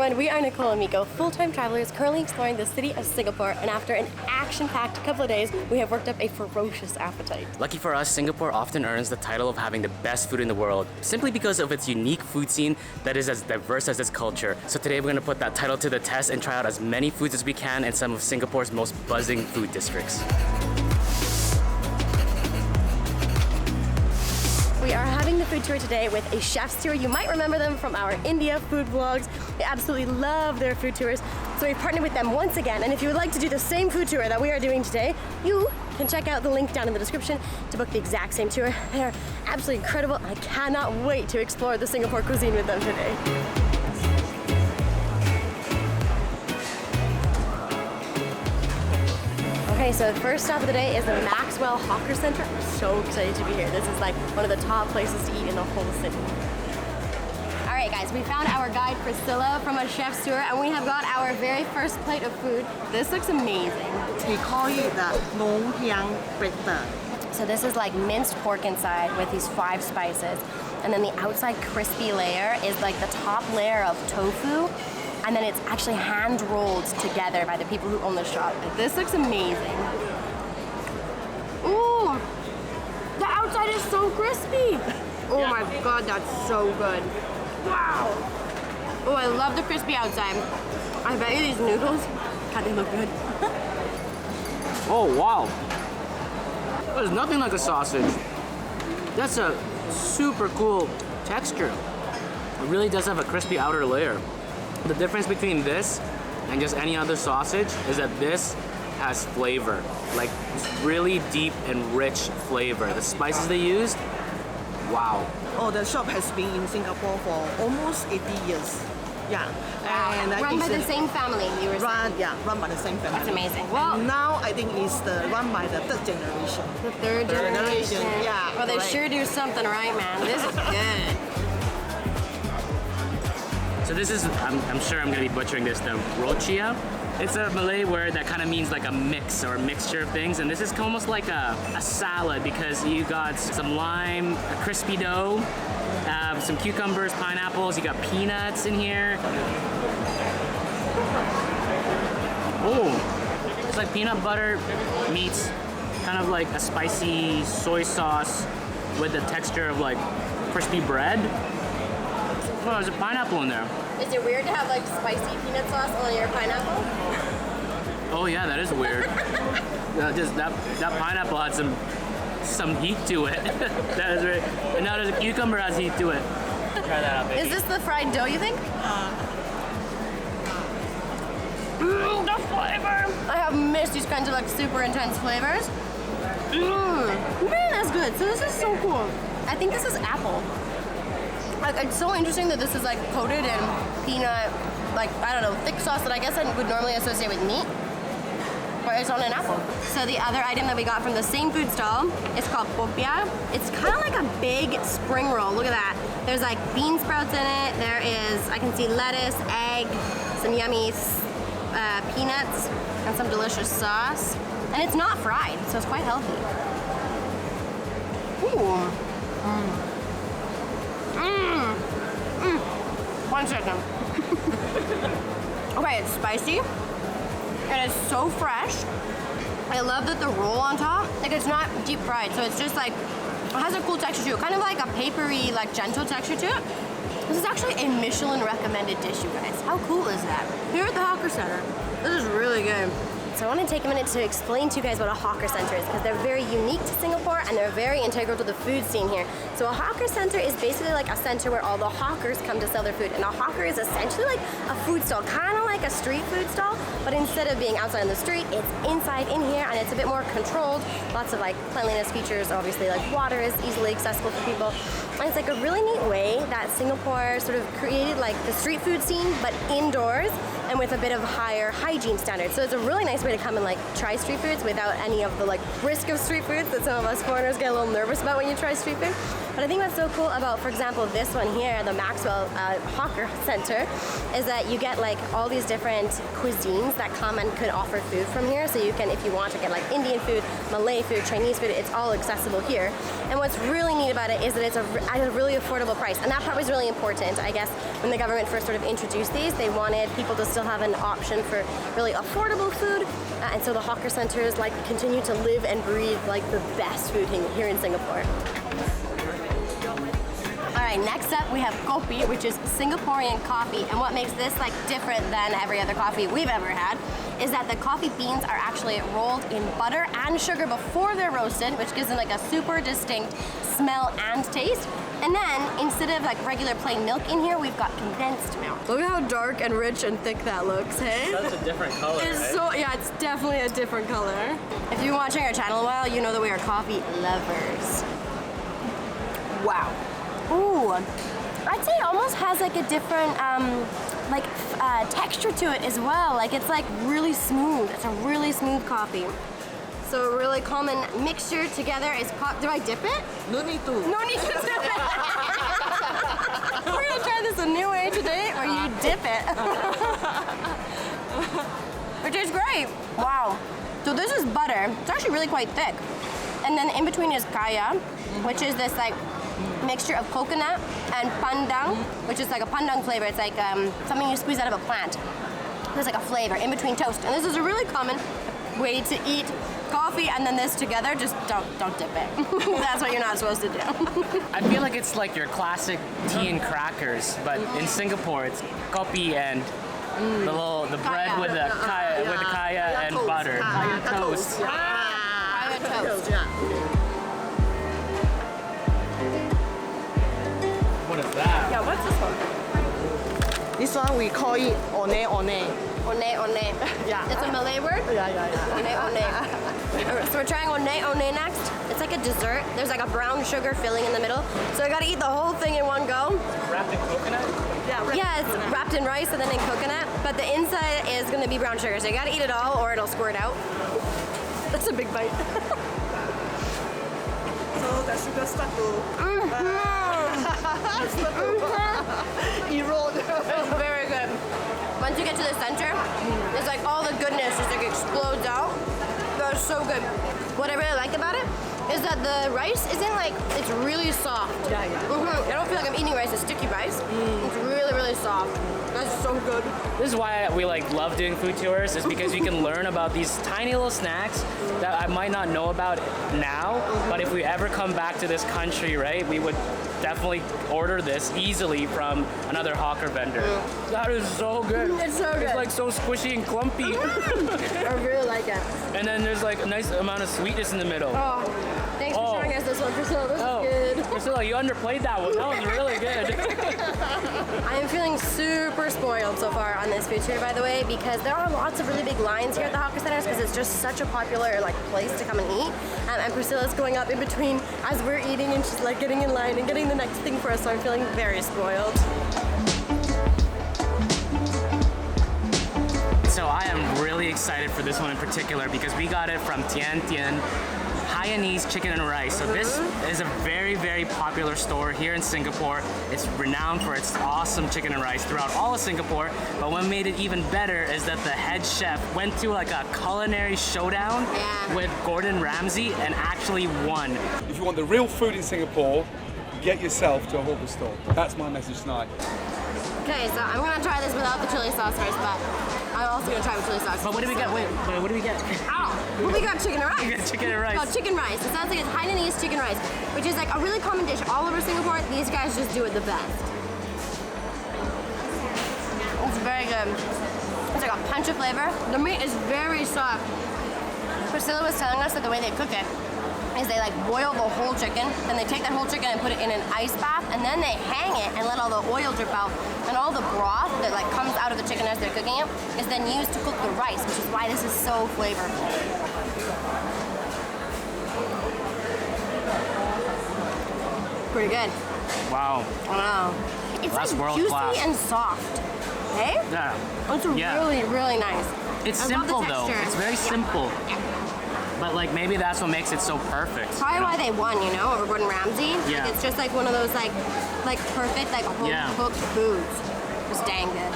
everyone, we are Nicole and Mico, full-time travelers currently exploring the city of Singapore, and after an action-packed couple of days, we have worked up a ferocious appetite. Lucky for us, Singapore often earns the title of having the best food in the world, simply because of its unique food scene that is as diverse as its culture. So today we're going to put that title to the test and try out as many foods as we can in some of Singapore's most buzzing food districts. We are having the food tour today with a chef's tour. You might remember them from our India food vlogs. They absolutely love their food tours. So we've partnered with them once again. And if you would like to do the same food tour that we are doing today, you can check out the link down in the description to book the exact same tour. They're absolutely incredible. I cannot wait to explore the Singapore cuisine with them today. Okay, so the first stop of the day is the Maxwell Hawker Centre. I'm so excited to be here. This is like one of the top places to eat in the whole city. All right, guys, we found our guide Priscilla from a chef's tour, and we have got our very first plate of food. This looks amazing. We call it the Ngoh hiang burger. So this is like minced pork inside with these 5 spices, and then the outside crispy layer is like the top layer of tofu. And then it's actually hand rolled together by the people who own the shop. This looks amazing. Ooh, the outside is so crispy. Oh my God, that's so good. Wow. Oh, I love the crispy outside. I bet you these noodles, God, they look good. Oh, wow. There's nothing like a sausage. That's a super cool texture. It really does have a crispy outer layer. The difference between this and just any other sausage is that this has flavor, like really deep and rich flavor. The spices they used, wow. Oh, the shop has been in Singapore for almost 80 years. Yeah. And run by the same family, you were saying? Run by the same family. That's amazing. Well, and now I think it's run by the third generation. The third generation. Yeah. Well, they sure do something right, man. This is good. So this is, I'm sure I'm gonna be butchering this, the Rochia. It's a Malay word that kind of means like a mix or a mixture of things, and this is almost like a salad because you got some lime, a crispy dough, some cucumbers, pineapples, you got peanuts in here. Oh, it's like peanut butter meets kind of like a spicy soy sauce with the texture of like crispy bread. Oh, there's a pineapple in there. Is it weird to have like spicy peanut sauce on your pineapple? Oh yeah, that is weird. that pineapple had some heat to it. That is right. And now there's a cucumber has heat to it. Try that out, baby. Is this the fried dough, you think? The flavor! I have missed these kinds of like super intense flavors. Man, that's good. So this is so cool. I think this is apple. Like, it's so interesting that this is like coated in peanut, like, I don't know, thick sauce that I guess I would normally associate with meat, but it's on an apple. So the other item that we got from the same food stall is called Popia. It's kind of like a big spring roll. Look at that. There's like bean sprouts in it. There is, I can see lettuce, egg, some yummy peanuts, and some delicious sauce. And it's not fried, so it's quite healthy. Ooh. One second. Okay, it's spicy. It is so fresh. I love that the roll on top, like it's not deep fried, so it's just like, it has a cool texture to it. Kind of like a papery, like gentle texture to it. This is actually a Michelin recommended dish, you guys. How cool is that? Here at the Hawker Centre. This is really good. So I want to take a minute to explain to you guys what a hawker center is, because they're very unique to Singapore and they're very integral to the food scene here. So a hawker center is basically like a center where all the hawkers come to sell their food, and a hawker is essentially like a food stall, kind of like a street food stall, but instead of being outside on the street, it's inside in here, and it's a bit more controlled. Lots of like cleanliness features, obviously like water is easily accessible for people. And it's like a really neat way that Singapore sort of created like the street food scene, but indoors and with a bit of higher hygiene standards. So it's a really nice way to come and like try street foods without any of the like risk of street foods that some of us foreigners get a little nervous about when you try street food. But I think what's so cool about, for example, this one here, the Maxwell Hawker Centre, is that you get like all these different cuisines that come and could offer food from here. So you can, if you want to get like Indian food, Malay food, Chinese food, it's all accessible here. And what's really neat about it is that it's at a really affordable price. And that part was really important. I guess when the government first sort of introduced these, they wanted people to still have an option for really affordable food. And so the hawker centers like continue to live and breathe like the best food here in Singapore. All right, next up we have kopi, which is Singaporean coffee. And what makes this like different than every other coffee we've ever had is that the coffee beans are actually rolled in butter and sugar before they're roasted, which gives them like a super distinct smell and taste. And then instead of like regular plain milk in here, we've got condensed milk. Look at how dark and rich and thick that looks, hey? That's a different color, right? Yeah, it's definitely a different color. If you've been watching our channel a while, you know that we are coffee lovers. Wow. Ooh, I'd say it almost has like a different texture to it as well. Like it's like really smooth. It's a really smooth coffee. So a really common mixture together is do I dip it? No need to. No need to dip it. We're gonna try this a new way today where you dip it. It tastes great. Wow. So this is butter. It's actually really quite thick. And then in between is kaya, which is this like mixture of coconut and pandang, which is like a pandang flavor. It's like something you squeeze out of a plant. There's like a flavor in between toast. And this is a really common way to eat coffee and then this together. Just don't dip it. That's what you're not supposed to do. I feel like it's like your classic tea and crackers, but in Singapore it's kopi and the bread Kaya. with the kaya and toast. butter. Kaya toast. Kaya toast. Yeah. What is that? Yeah, what's this one? This one we call it Ondeh. Ondeh. Yeah. It's a Malay word? Yeah. Ondeh. Alright, so we're trying Ondeh next. It's like a dessert. There's like a brown sugar filling in the middle. So I gotta eat the whole thing in one go. Wrapped in coconut? Yeah, it's wrapped in rice and then in coconut. But the inside is gonna be brown sugar. So you gotta eat it all or it'll squirt out. That's a big bite. So the sugar start to erode. It's very good. Once you get to the center, it's like all the goodness just like explodes out. That's so good. What I really like about it is that the rice isn't like, it's really soft. Yeah. I don't feel like I'm eating rice, it's sticky rice. It's really, really soft. That's so good. This is why we like love doing food tours, is because you can learn about these tiny little snacks that I might not know about now, but if we ever come back to this country, right, we would definitely order this easily from another hawker vendor. That is so good. It's so good. It's like so squishy and clumpy. I really like it. And then there's like a nice amount of sweetness in the middle. Oh, thanks for showing us this one, Priscilla. This is good. Priscilla, you underplayed that one. That was really good. I am feeling super spoiled so far on this food tour, by the way, because there are lots of really big lines here at the hawker centers because it's just such a popular like place to come and eat. And Priscilla's going up in between as we're eating, and she's like getting in line and getting the next thing for us. So I'm feeling very spoiled. So I am really excited for this one in particular because we got it from Tian Tian Hainanese chicken and rice. So this is a very, very popular store here in Singapore. It's renowned for its awesome chicken and rice throughout all of Singapore. But what made it even better is that the head chef went to like a culinary showdown with Gordon Ramsay and actually won. If you want the real food in Singapore, get yourself to a hawker store. That's my message tonight. Okay, so I'm gonna try this without the chili sauce first, but I'm also gonna try with chili sauce. But what do we get? Wait, what do we get? Ow! Well, we got chicken and rice. We got chicken and rice. Oh, chicken rice. It sounds like it's Hainanese chicken rice, which is like a really common dish all over Singapore. These guys just do it the best. It's very good. It's like a punch of flavor. The meat is very soft. Priscilla was telling us that the way they cook it is they like boil the whole chicken, then they take that whole chicken and put it in an ice bath, and then they hang it and let all the oil drip out, and all the broth that like comes out of the chicken as they're cooking it is then used to cook the rice, which is why this is so flavorful. Pretty good. Wow. I know. It's That's like world juicy class. and soft. Hey? Yeah. It's Yeah. really, really nice. It's I love the simple though. texture. It's very simple. Yeah. But like maybe that's what makes it so perfect. Probably you know? why they won, you know, over Gordon Ramsay. Yeah. Like, it's just like one of those like perfect like home Yeah. cooked foods. It's dang good.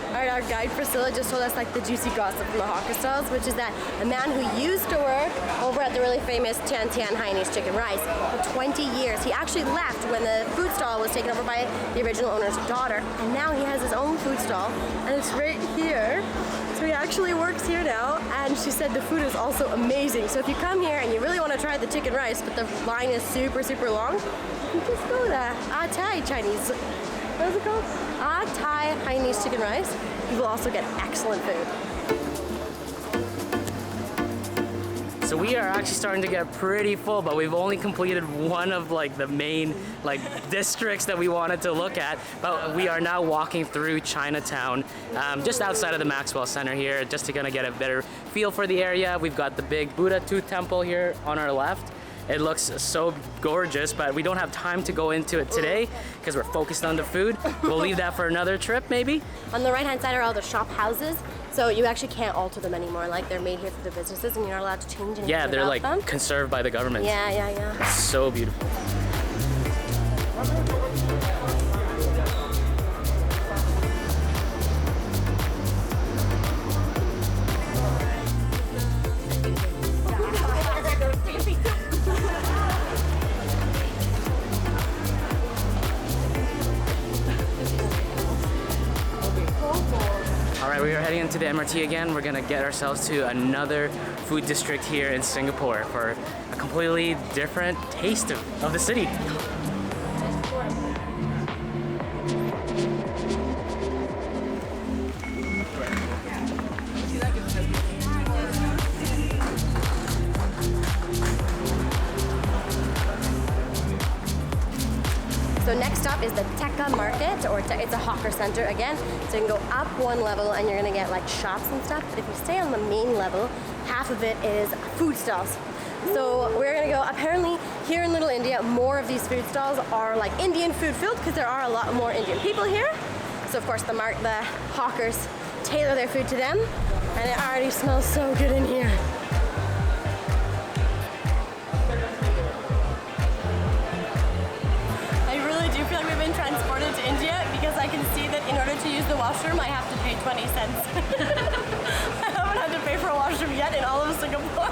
All right, our guide Priscilla just told us like the juicy gossip from the hawker stalls, which is that a man who used to work over at the really famous Tian Tian Hainanese chicken rice for 20 years, he actually left when the food stall was taken over by the original owner's daughter, and now he has his own food stall, and it's right here. So he actually works here now, and she said the food is also amazing. So if you come here and you really want to try the chicken rice, but the line is super, super long, you just go there. Thai Chinese. What is it called? Thai Hainanese chicken rice. You will also get excellent food. So we are actually starting to get pretty full, but we've only completed one of like the main like districts that we wanted to look at. But we are now walking through Chinatown, just outside of the Maxwell Centre here, just to kind of get a better feel for the area. We've got the big Buddha Tooth Temple here on our left. It looks so gorgeous, but we don't have time to go into it today because we're focused on the food. We'll leave that for another trip, maybe. On the right-hand side are all the shop houses, so you actually can't alter them anymore. Like they're made here for the businesses, and you're not allowed to change anything. Yeah, they're about like them. conserved by the government. Yeah. It's so beautiful. We are heading into the MRT again. We're gonna get ourselves to another food district here in Singapore for a completely different taste of the city. So next stop is the Tekka Market, or it's a hawker center again. So you can go up one level and you're gonna get like shops and stuff. But if you stay on the main level, half of it is food stalls. So we're gonna go, apparently here in Little India, more of these food stalls are like Indian food filled because there are a lot more Indian people here. So of course the hawkers tailor their food to them, and it already smells so good in here. Transported to India because I can see that in order to use the washroom I have to pay 20 cents. I haven't had to pay for a washroom yet in all of Singapore.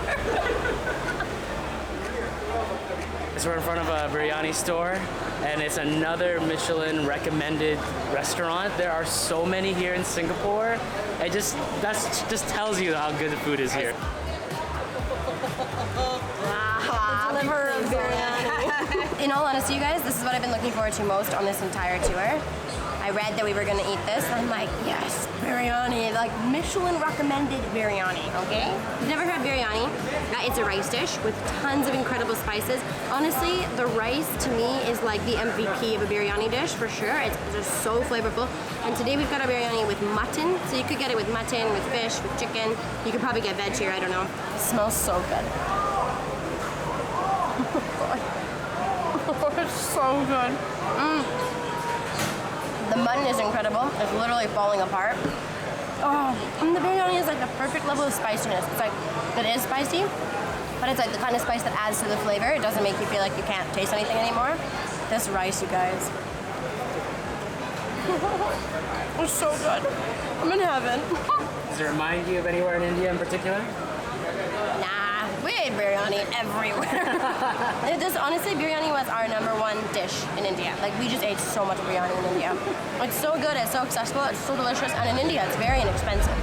So we're in front of a biryani store, and it's another Michelin recommended restaurant. There are so many here in Singapore. That just tells you how good the food is here. Deliver a biryani. In all honesty, you guys, this is what I've been looking forward to most on this entire tour. I read that we were gonna eat this, and I'm like, yes, biryani, like Michelin recommended biryani, okay? You've never had biryani? It's a rice dish with tons of incredible spices. Honestly, the rice to me is like the MVP of a biryani dish for sure. It's just so flavorful. And today we've got a biryani with mutton, so you could get it with mutton, with fish, with chicken. You could probably get veg here, I don't know. It smells so good. Oh, it's so good. The mutton is incredible. It's literally falling apart. Oh, and the biryani is like the perfect level of spiciness. It's like, it is spicy, but it's like the kind of spice that adds to the flavor. It doesn't make you feel like you can't taste anything anymore. This rice, you guys. It's so good. I'm in heaven. Does it remind you of anywhere in India in particular? Nah, we ate biryani everywhere. It just, honestly, biryani was our #1 dish in India. Like, we just ate so much biryani in India. It's so good, it's so accessible, it's so delicious, and in India, it's very inexpensive.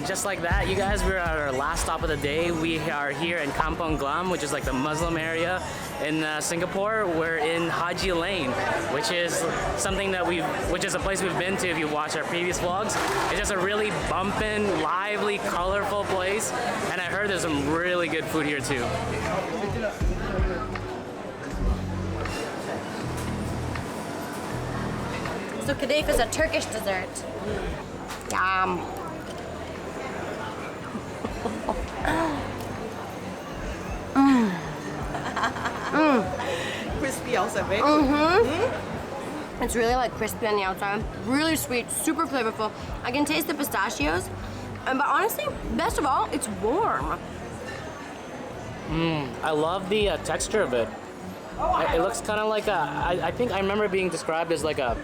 Just like that, you guys, we're at our last stop of the day. We are here in Kampong Glam, which is like the Muslim area in Singapore. We're in Haji Lane, which is something that which is a place we've been to if you watch our previous vlogs. It's just a really bumpin', lively, colorful place, and I heard there's some really good food here too. So kadayif is a Turkish dessert. Yum. Crispy outside, right? It's really like crispy on the outside, really sweet, super flavorful. I can taste the pistachios, but honestly, best of all, it's warm. I love the texture of it. It looks kind of like I think I remember it being described as like a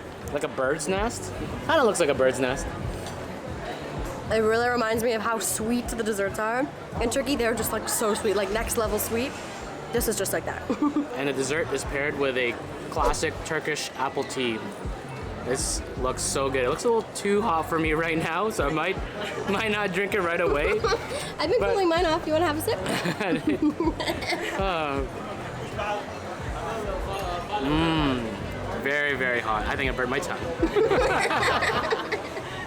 bird's nest. Kind of looks like a bird's nest. It really reminds me of how sweet the desserts are. In Turkey, they're just like so sweet, like next level sweet. This is just like that. And the dessert is paired with a classic Turkish apple tea. This looks so good. It looks a little too hot for me right now, so I might not drink it right away. I've been cooling mine off. You want to have a sip? Very, very hot. I think I burned my tongue.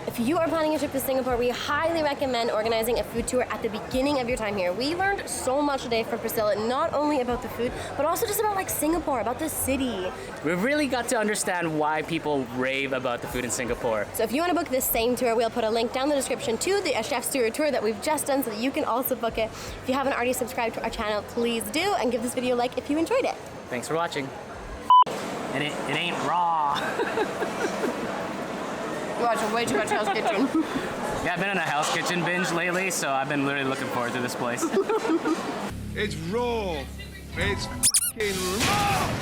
If you are planning a trip to Singapore, we highly recommend organizing a food tour at the beginning of your time here. We learned so much today from Priscilla, not only about the food, but also just about like Singapore, about the city. We really got to understand why people rave about the food in Singapore. So if you want to book this same tour, we'll put a link down in the description to the Chef's Tour tour that we've just done so that you can also book it. If you haven't already subscribed to our channel, please do, and give this video a like if you enjoyed it. Thanks for watching. And it ain't raw. You're watching way too much Hell's Kitchen. Yeah, I've been on a Hell's Kitchen binge lately, so I've been literally looking forward to this place. It's raw. It's f***ing raw.